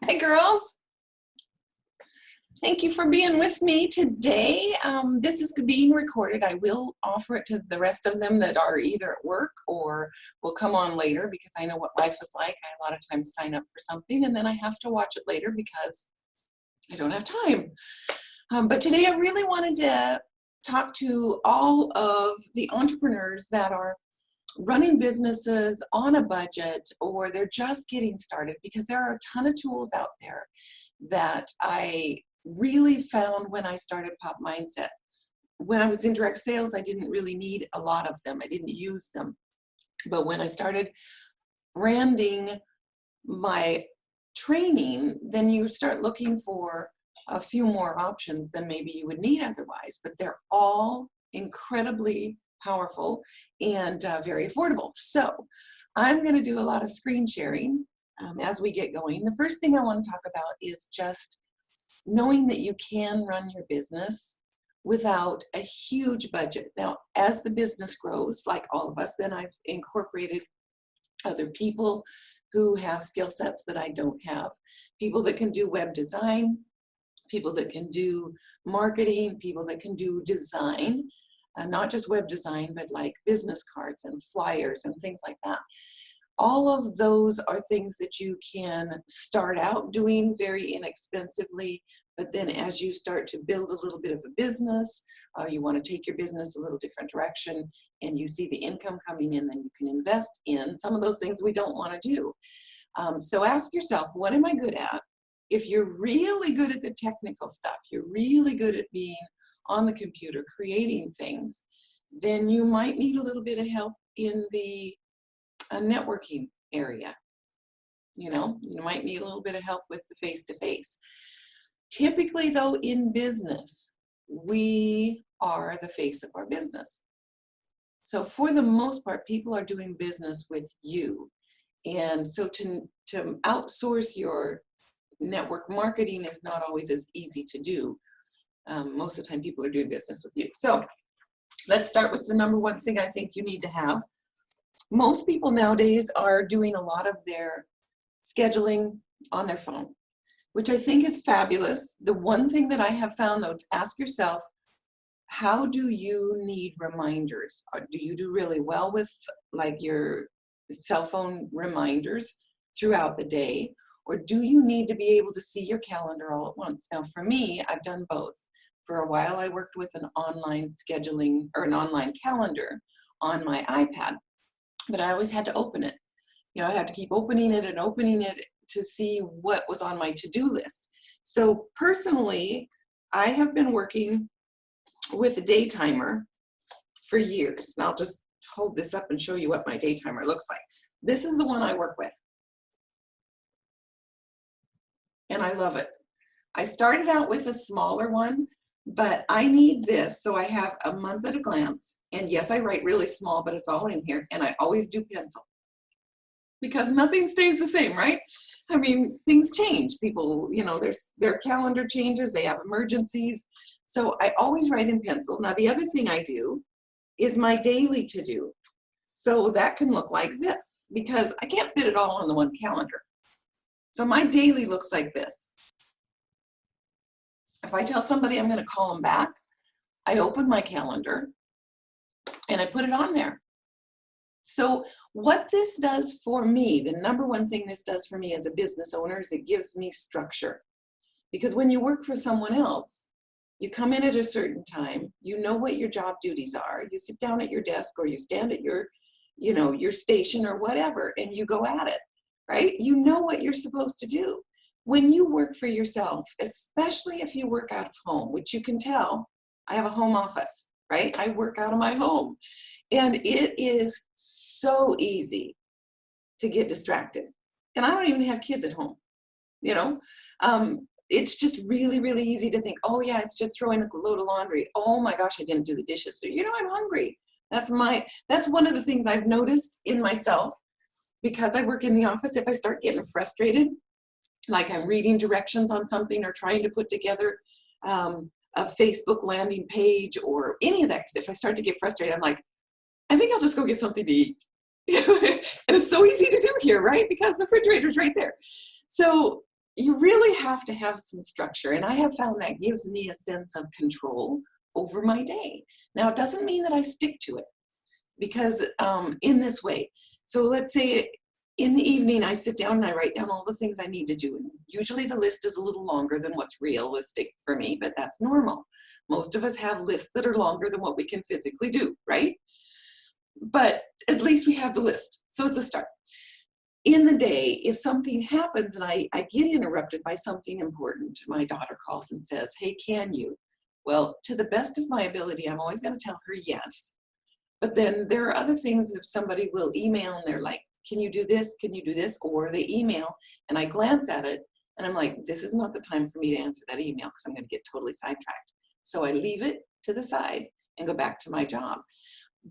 Hi, girls. Thank you for being with me today. This is being recorded. I will offer it to the rest of them that are either at work or will come on later because I know what life is like. I a lot of times sign up for something and then I have to watch it later because I don't have time. But today I really wanted to talk to all of the entrepreneurs that are running businesses on a budget or they're just getting started, because there are a ton of tools out there that I really found when I started Pop Mindset. When I was in direct sales, I didn't really need a lot of them. I didn't use them. But when I started branding my training, then you start looking for a few more options than maybe you would need otherwise. But they're all incredibly powerful and very affordable. So I'm going to do a lot of screen sharing as we get going. The first thing I want to talk about is just knowing that you can run your business without a huge budget. Now, as the business grows, like all of us, then I've incorporated other people who have skill sets that I don't have. People that can do web design, people that can do marketing, people that can do design, not just web design, but like business cards and flyers and things like that. All of those are things that you can start out doing very inexpensively, but then as you start to build a little bit of a business, you want to take your business a little different direction, and you see the income coming in, then you can invest in some of those things we don't want to do. So ask yourself, what am I good at? If you're really good at the technical stuff, you're really good at being on the computer, creating things, then you might need a little bit of help in the networking area. You might need a little bit of help with the face-to-face. Typically, though, in business, we are the face of our business. So for the most part, people are doing business with you. And so to outsource your network marketing is not always as easy to do. Most of the time, people are doing business with you. So let's start with the number one thing I think you need to have. Most people nowadays are doing a lot of their scheduling on their phone, which I think is fabulous. The one thing that I have found, though, ask yourself, how do you need reminders? Do you do really well with like your cell phone reminders throughout the day? Or do you need to be able to see your calendar all at once? Now, for me, I've done both. For a while, I worked with an online scheduling or an online calendar on my iPad, but I always had to open it. I had to keep opening it and opening it to see what was on my to-do list. So personally, I have been working with a day timer for years. And I'll just hold this up and show you what my day timer looks like. This is the one I work with. And I love it. I started out with a smaller one, but I need this so I have a month at a glance. And yes, I write really small, but it's all in here. And I always do pencil, because nothing stays the same, right? I mean, things change. People, their calendar changes, they have emergencies. So I always write in pencil. Now, the other thing I do is my daily to-do. So that can look like this, because I can't fit it all on the one calendar. So my daily looks like this. If I tell somebody I'm going to call them back, I open my calendar and I put it on there. So what this does for me, the number one thing this does for me as a business owner, is it gives me structure. Because when you work for someone else, you come in at a certain time, you know what your job duties are, you sit down at your desk or you stand at your, your station or whatever, and you go at it, right? You know what you're supposed to do. When you work for yourself, especially if you work out of home, which you can tell, I have a home office, right? I work out of my home. And it is so easy to get distracted. And I don't even have kids at home, It's just really, really easy to think, oh yeah, it's just throwing a load of laundry. Oh my gosh, I didn't do the dishes. So, I'm hungry. That's one of the things I've noticed in myself, because I work in the office. If I start getting frustrated, like I'm reading directions on something or trying to put together a Facebook landing page or any of that, if I start to get frustrated, I'm like, I think I'll just go get something to eat. And it's so easy to do here, right? Because the refrigerator's right there. So you really have to have some structure, and I have found that gives me a sense of control over my day. Now, it doesn't mean that I stick to it, because in this way, so let's say in the evening I sit down and I write down all the things I need to do, and usually the list is a little longer than what's realistic for me, but that's normal. Most of us have lists that are longer than what we can physically do, right? But at least we have the list, so it's a start. In the day, if something happens and I get interrupted by something important, my daughter calls and says, hey, can you? Well, to the best of my ability, I'm always going to tell her yes. But then there are other things. If somebody will email and they're like, can you do this? Can you do this? Or they email and I glance at it and I'm like, this is not the time for me to answer that email because I'm going to get totally sidetracked. So I leave it to the side and go back to my job.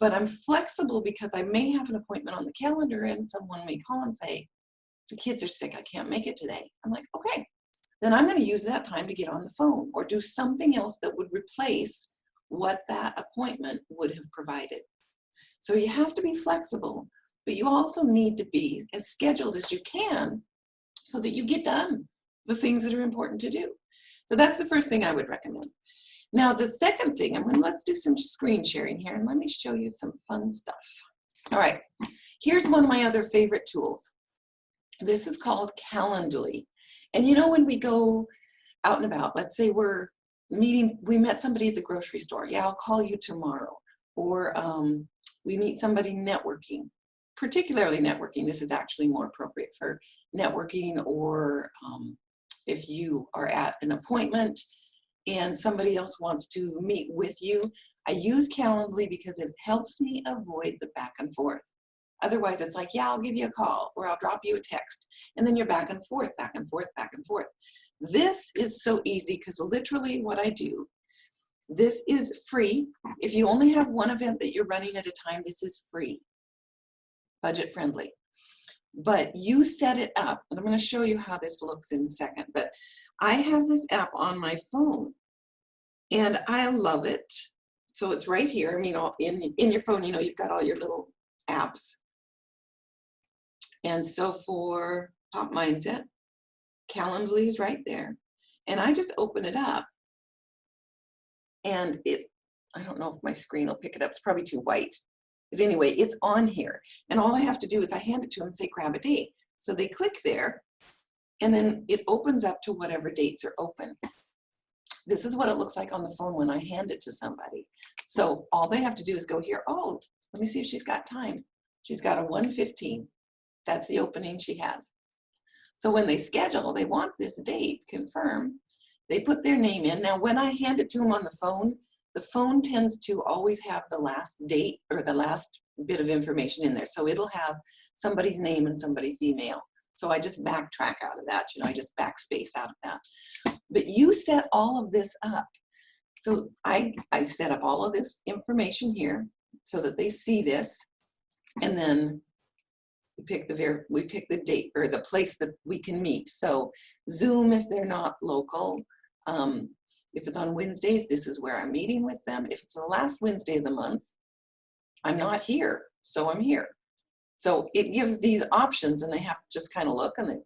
But I'm flexible because I may have an appointment on the calendar and someone may call and say, the kids are sick, I can't make it today. I'm like, okay, then I'm going to use that time to get on the phone or do something else that would replace what that appointment would have provided. So you have to be flexible, but you also need to be as scheduled as you can so that you get done the things that are important to do. So that's the first thing I would recommend. Now, the second thing, let's do some screen sharing here and let me show you some fun stuff. All right, here's one of my other favorite tools. This is called Calendly. And you know, when we go out and about, let's say we met somebody at the grocery store. Yeah, I'll call you tomorrow. Or we meet somebody networking, particularly networking. This is actually more appropriate for networking, or if you are at an appointment and somebody else wants to meet with you. I use Calendly because it helps me avoid the back and forth. Otherwise, it's like, yeah, I'll give you a call or I'll drop you a text. And then you're back and forth, back and forth, back and forth. This is so easy because literally what I do, this is free. If you only have one event that you're running at a time, this is free, budget friendly. But you set it up, and I'm going to show you how this looks in a second. But I have this app on my phone, and I love it. So it's right here. I mean, in your phone, you know, you've got all your little apps. And so for Pop Mindset, Calendly is right there. And I just open it up, and I don't know if my screen will pick it up. It's probably too white. But anyway, it's on here. And all I have to do is I hand it to them and say, grab a date. So they click there, and then it opens up to whatever dates are open. This is what it looks like on the phone when I hand it to somebody. So all they have to do is go here. Oh, let me see if she's got time. She's got a 1:15. That's the opening she has. So when they schedule, they want this date, confirm. They put their name in. Now, when I hand it to them on the phone tends to always have the last date or the last bit of information in there. So it'll have somebody's name and somebody's email. So I just backtrack out of that. You know, I just backspace out of that. But you set all of this up. So I set up all of this information here so that they see this, and then we pick the date or the place that we can meet. So Zoom if they're not local. If it's on Wednesdays, this is where I'm meeting with them. If it's the last Wednesday of the month, I'm not here, so I'm here. So it gives these options, and they have to just kind of look and then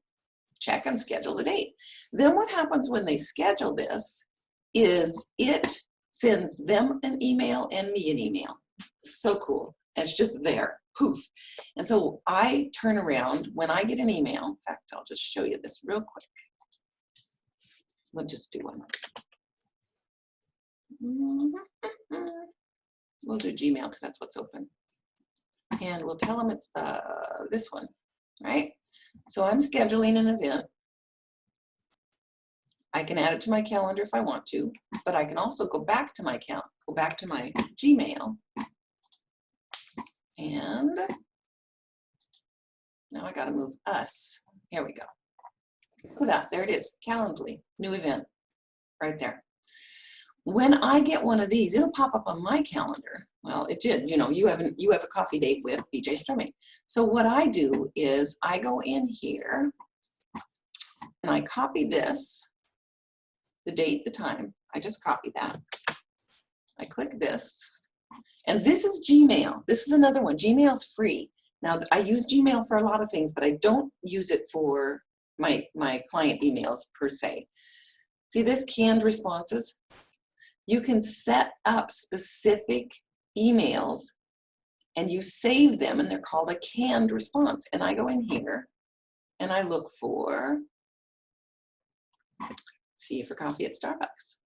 check and schedule the date. Then what happens when they schedule this is it sends them an email and me an email. So cool. It's just there, poof. And so I turn around when I get an email. In fact, I'll just show you this real quick. We'll just do one. We'll do Gmail because that's what's open. And we'll tell them it's this one, right? So I'm scheduling an event. I can add it to my calendar if I want to, but I can also go back to my Gmail. And now I got to move us. Here we go. Look at that. There it is. Calendly, new event, right there. When I get one of these, it'll pop up on my calendar. Well, it did. You know, you have a coffee date with BJ Strumming. So what I do is I go in here and I copy this, the date, the time. I just copy that. I click this. And this is Gmail. This is another one. Gmail's free. Now, I use Gmail for a lot of things, but I don't use it for my client emails per se. See this canned responses? You can set up specific emails and you save them, and they're called a canned response. And I go in here and I look for, see you for coffee at Starbucks.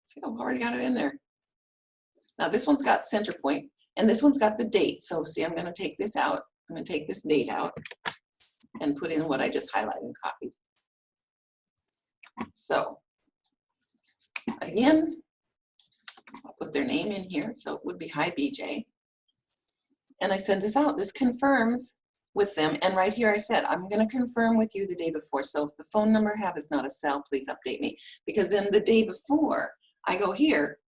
See, I've already got it in there. Now this one's got center point and this one's got the date. So see, I'm going to take this out. I'm going to take this date out and put in what I just highlighted and copied. So again, I'll put their name in here. So it would be hi BJ. And I send this out. This confirms with them. And right here I said, I'm going to confirm with you the day before. So if the phone number I have is not a cell, please update me. Because then the day before, I go here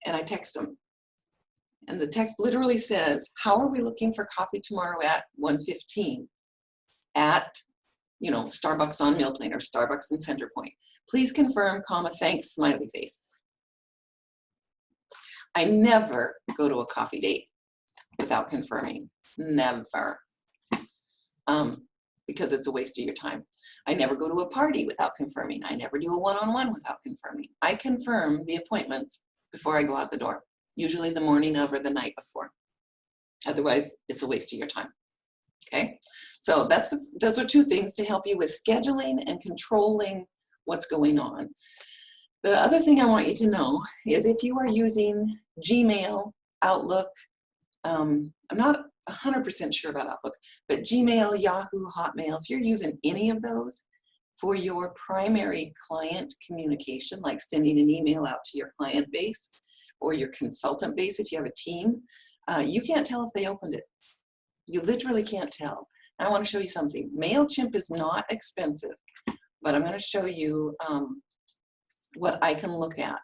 and I text them. And the text literally says, how are we looking for coffee tomorrow at 1:15 at, you know, Starbucks on Mill Plain or Starbucks in Center Point. Please confirm, comma, thanks, smiley face. I never go to a coffee date without confirming. Never. Because it's a waste of your time. I never go to a party without confirming. I never do a one-on-one without confirming. I confirm the appointments before I go out the door, usually the morning of or the night before. Otherwise, it's a waste of your time. Okay, so those are two things to help you with scheduling and controlling what's going on. The other thing I want you to know is if you are using Gmail, Outlook, I'm not 100% sure about Outlook, but Gmail, Yahoo, Hotmail, if you're using any of those for your primary client communication, like sending an email out to your client base or your consultant base if you have a team, you can't tell if they opened it. You literally can't tell. I want to show you something. MailChimp is not expensive, but I'm going to show you what I can look at.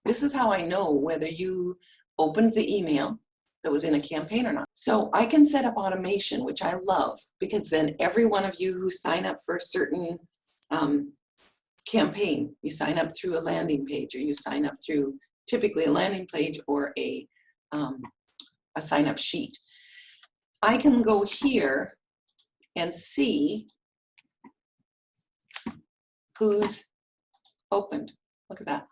This is how I know whether you opened the email that was in a campaign or not. So I can set up automation, which I love, because then every one of you who sign up for a certain campaign, you sign up through a landing page, or you sign up through typically a landing page or a sign-up sheet. I can go here and see who's opened. Look at that.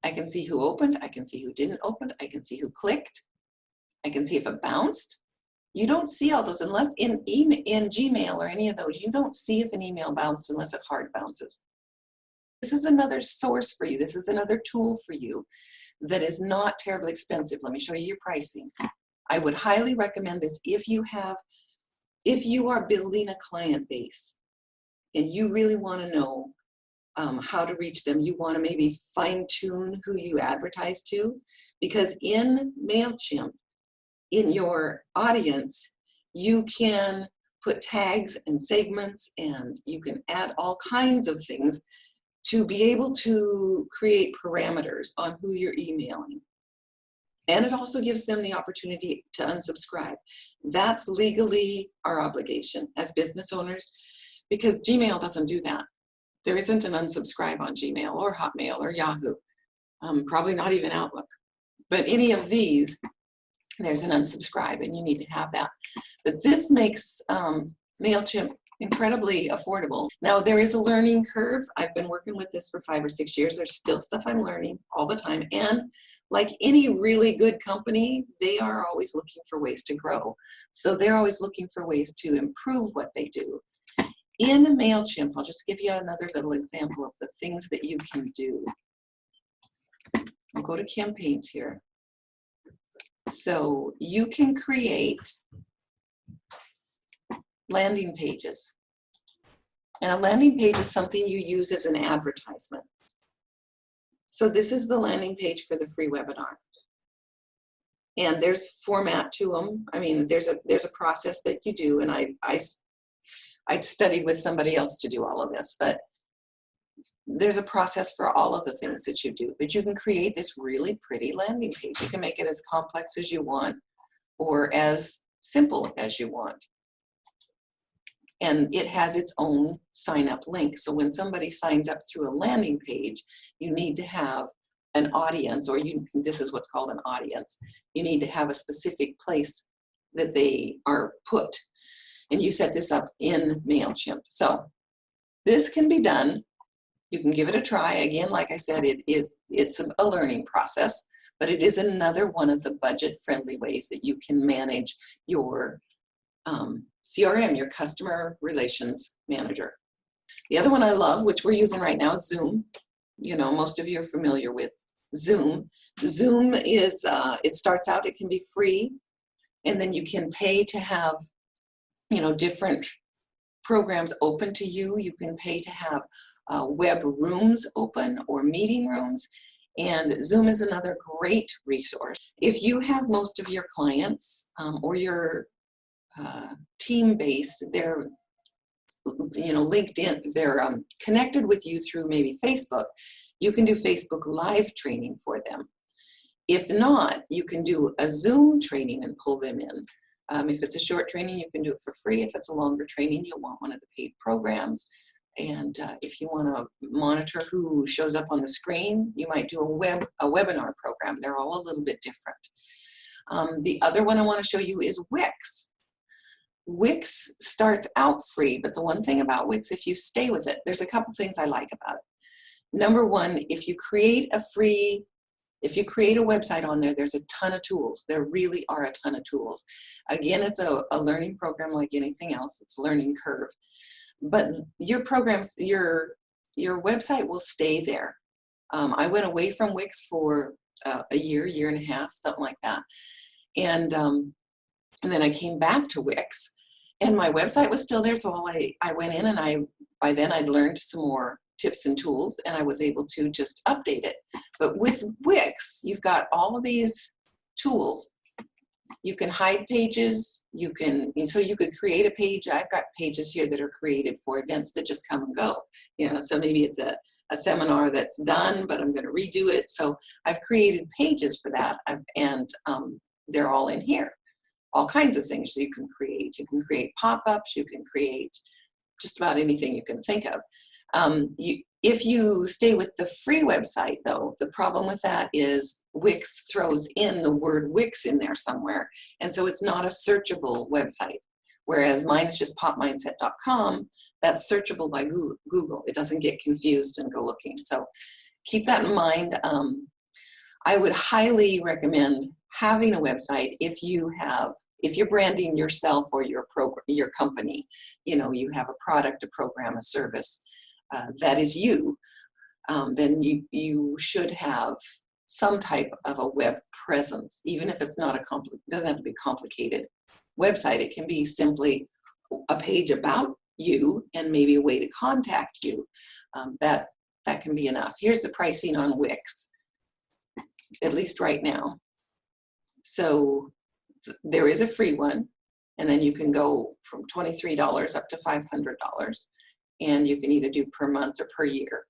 I can see who opened, I can see who didn't open, I can see who clicked, I can see if it bounced. You don't see all those unless in Gmail or any of those, you don't see if an email bounced unless it hard bounces. This is another source for you. This is another tool for you that is not terribly expensive. Let me show you your pricing. I would highly recommend this if you are building a client base and you really want to know how to reach them. You want to maybe fine-tune who you advertise to, because in MailChimp, in your audience, you can put tags and segments and you can add all kinds of things to be able to create parameters on who you're emailing. And it also gives them the opportunity to unsubscribe. That's legally our obligation as business owners, because Gmail doesn't do that. There isn't an unsubscribe on Gmail or Hotmail or Yahoo, probably not even Outlook. But any of these, there's an unsubscribe and you need to have that. But this makes MailChimp incredibly affordable. Now there is a learning curve. I've been working with this for 5 or 6 years. There's still stuff I'm learning all the time. And like any really good company, they are always looking for ways to grow. So they're always looking for ways to improve what they do. In MailChimp, I'll just give you another little example of the things that you can do. I'll go to campaigns here. So you can create landing pages. And a landing page is something you use as an advertisement. So this is the landing page for the free webinar. And there's format to them. I mean, there's a process that you do, and I studied with somebody else to do all of this, but there's a process for all of the things that you do. But you can create this really pretty landing page. You can make it as complex as you want or as simple as you want. And it has its own sign-up link. So when somebody signs up through a landing page, you need to have an audience, or this is what's called an audience. You need to have a specific place that they are put. and you set this up in MailChimp. So this can be done. You can give it a try. Again, like I said, it's a learning process, but it is another one of the budget-friendly ways that you can manage your CRM, your Customer Relations Manager. The other one I love, which we're using right now, is Zoom. You know, most of you are familiar with Zoom. Zoom is, it starts out, it can be free, and then you can pay to have, you know, different programs open to you. You can pay to have web rooms open or meeting rooms, and Zoom is another great resource. If you have most of your clients or your team base, they're, you know, LinkedIn, they're connected with you through maybe Facebook, you can do Facebook Live training for them. If not, you can do a Zoom training and pull them in. If it's a short training, you can do it for free. If it's a longer training, you'll want one of the paid programs. And if you want to monitor who shows up on the screen, you might do a webinar program. They're all a little bit different. The other one I want to show you is Wix. Wix starts out free, but the one thing about Wix, if you stay with it, there's a couple things I like about it. Number one, if you create a website on there, there's a ton of tools. There really are a ton of tools. Again, it's a learning program like anything else. It's a learning curve. But your programs, your website will stay there. I went away from Wix for a year and a half, something like that. And then I came back to Wix, and my website was still there. So I went in, and by then I'd learned some more tips and tools, and I was able to just update it. But with Wix, you've got all of these tools. You can hide pages, so you could create a page. I've got pages here that are created for events that just come and go. You know, so maybe it's a seminar that's done, but I'm going to redo it. So I've created pages for that, and they're all in here. All kinds of things you can create. You can create pop-ups, you can create just about anything you can think of. If you stay with the free website, though, the problem with that is Wix throws in the word Wix in there somewhere, and so it's not a searchable website. Whereas mine is just popmindset.com, that's searchable by Google. It doesn't get confused and go looking. So keep that in mind. I would highly recommend having a website if you're branding yourself or your company. You know, you have a product, a program, a service. That is you, then you should have some type of a web presence, even if it's not doesn't have to be complicated website. It can be simply a page about you and maybe a way to contact you. That can be enough. Here's the pricing on Wix, at least right now. So there is a free one, and then you can go from $23 up to $500. And you can either do per month or per year.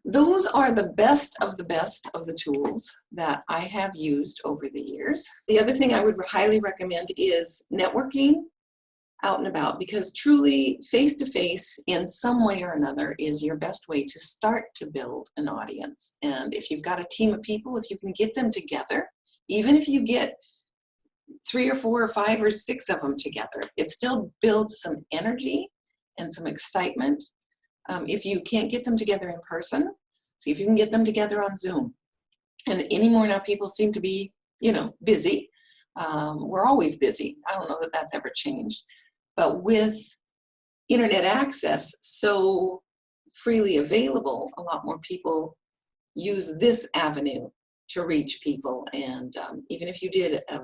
Those are the best of the tools that I have used over the years. The other thing I would highly recommend is networking out and about, because truly face-to-face in some way or another is your best way to start to build an audience. And if you've got a team of people, if you can get them together, even if you get 3 or 4 or 5 or 6 of them together, it still builds some energy and some excitement. If you can't get them together in person, see if you can get them together on Zoom. And anymore now, people seem to be, you know, busy. We're always busy. I don't know that that's ever changed. But with internet access so freely available, a lot more people use this avenue to reach people. And even if you did a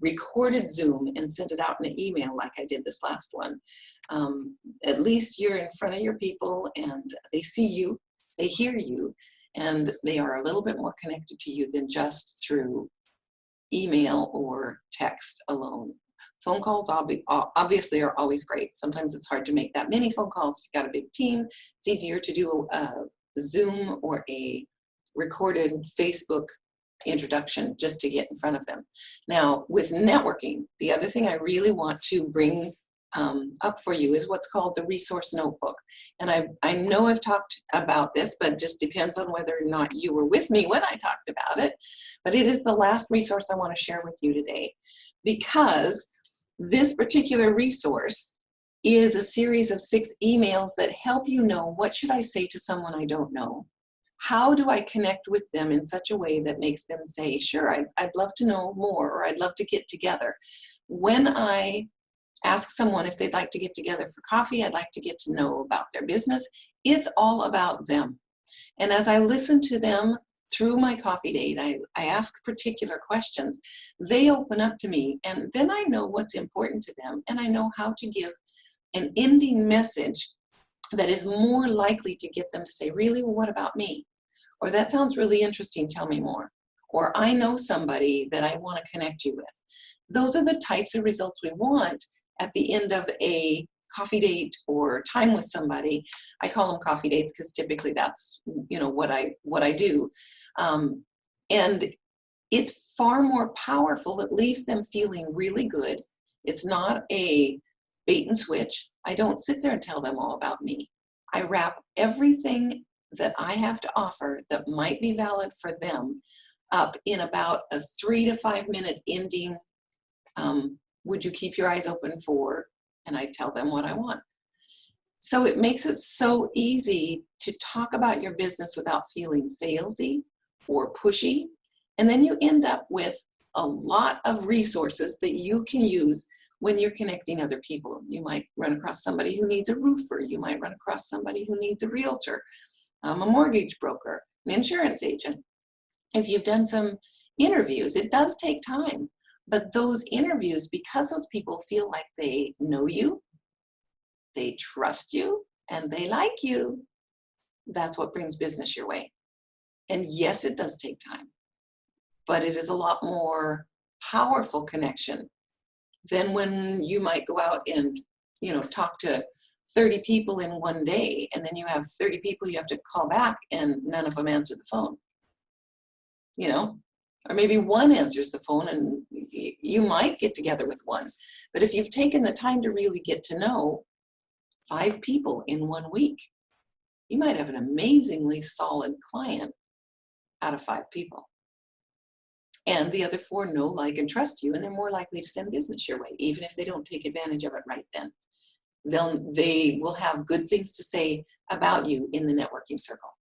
recorded Zoom and sent it out in an email like I did this last one, at least you're in front of your people and they see you, they hear you, and they are a little bit more connected to you than just through email or text alone. Phone calls obviously are always great. Sometimes it's hard to make that many phone calls if you've got a big team. It's easier to do a Zoom or a recorded Facebook introduction just to get in front of them. Now, with networking, the other thing I really want to bring up for you is what's called the Resource Notebook. And I know I've talked about this, but it just depends on whether or not you were with me when I talked about it. But it is the last resource I want to share with you today, because this particular resource is a series of 6 emails that help you know, what should I say to someone I don't know? How do I connect with them in such a way that makes them say, sure, I'd love to know more, or I'd love to get together. When I ask someone if they'd like to get together for coffee, I'd like to get to know about their business. It's all about them. And as I listen to them through my coffee date, I ask particular questions. They open up to me, and then I know what's important to them, and I know how to give an ending message that is more likely to get them to say, really, well, what about me? Or that sounds really interesting, tell me more. Or I know somebody that I want to connect you with. Those are the types of results we want at the end of a coffee date or time with somebody. I call them coffee dates because typically that's, you know, what I do. And it's far more powerful. It leaves them feeling really good. It's not a bait and switch. I don't sit there and tell them all about me. I wrap everything that I have to offer that might be valid for them up in about a 3 to 5 minute ending. Would you keep your eyes open for? And I tell them what I want. So it makes it so easy to talk about your business without feeling salesy or pushy. And then you end up with a lot of resources that you can use when you're connecting other people. You might run across somebody who needs a roofer. You might run across somebody who needs a realtor, a mortgage broker, an insurance agent. If you've done some interviews, it does take time. But those interviews, because those people feel like they know you, they trust you, and they like you, that's what brings business your way. And yes, it does take time, but it is a lot more powerful connection than when you might go out and, you know, talk to 30 people in one day, and then you have 30 people you have to call back and none of them answer the phone, you know, or maybe one answers the phone and you might get together with one. But if you've taken the time to really get to know 5 people in 1 week, you might have an amazingly solid client out of 5 people. And the other 4 know, like, and trust you, and they're more likely to send business your way, even if they don't take advantage of it right then. They will have good things to say about you in the networking circle.